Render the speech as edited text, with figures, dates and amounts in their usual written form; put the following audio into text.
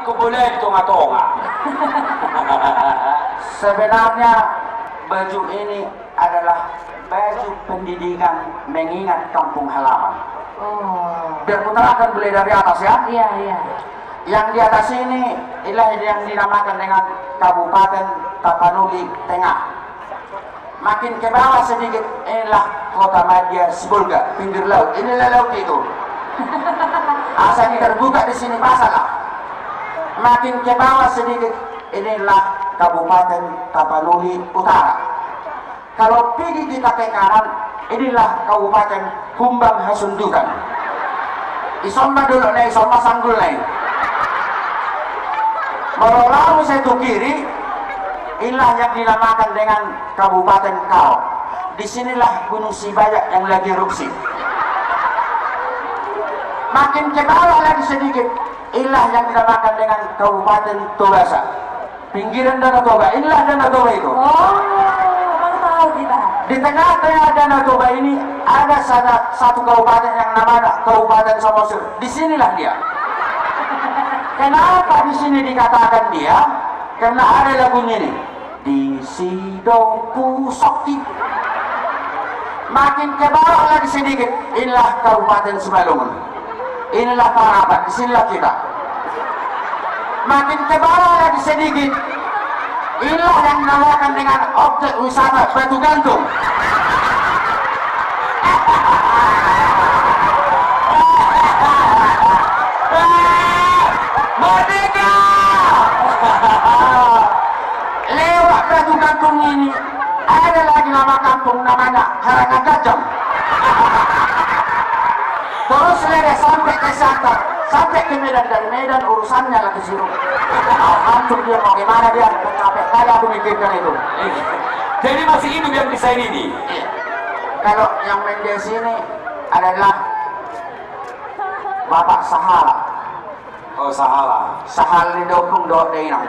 iku boleh tonga-tonga. Sebenarnya baju ini adalah baju pendidikan mengingat kampung halaman. Oh. Biar putar akan boleh dari atas ya. Iya, iya. Yang di atas ini inilah yang dinamakan dengan Kabupaten Tapanuli Tengah. Makin ke bawah sedikit inilah Kota Madya Sibolga, pinggir laut. Inilah laut itu. Asal terbuka di sini masalah. Makin ke bawah sedikit inilah Kabupaten Tapanuli Utara. Kalau pergi kita ke kanan, inilah Kabupaten Humbang Hasundutan. Isomba dulu nih, isomba sanggul nih. Merolamu satu kiri, inilah yang dinamakan dengan Kabupaten Kao. Disinilah Gunung Sibayak yang lagi erupsi. Makin ke bawah lagi sedikit, inilah yang dinamakan dengan Kabupaten Tobasa. Pinggiran Danau Toba, inilah Danau Toba itu. Oh, baru tahu kita. Di tengah-tengah Danau Toba ini ada satu kabupaten yang namanya Kabupaten Samosir. Disinilah dia. Kenapa di sini dikatakan dia? Karena ada lagunya ini. Di Sidoku Sakti. Makin ke bawah lagi sedikit, inilah Kabupaten Simalungun. Inilah Parapat, disinilah kita. Makin ke bawah lagi sedikit, inilah yang dinamakan dengan objek wisata Batu Gantung. Merdeka! Lewat Batu Gantung ini ada lagi nama kampung namanya Harangagajam. Terus lewat sampai ke Santar, sampai ke Medan, dari Medan urusannya lagi sirup. Hancur dia, mau gimana dia, capek kali aku mikirkan itu. Jadi masih hidup yang desain ini? Iya. Kalau yang main di sini adalah Bapak Sahala. Oh, salah. Sahal di dokung do de inang.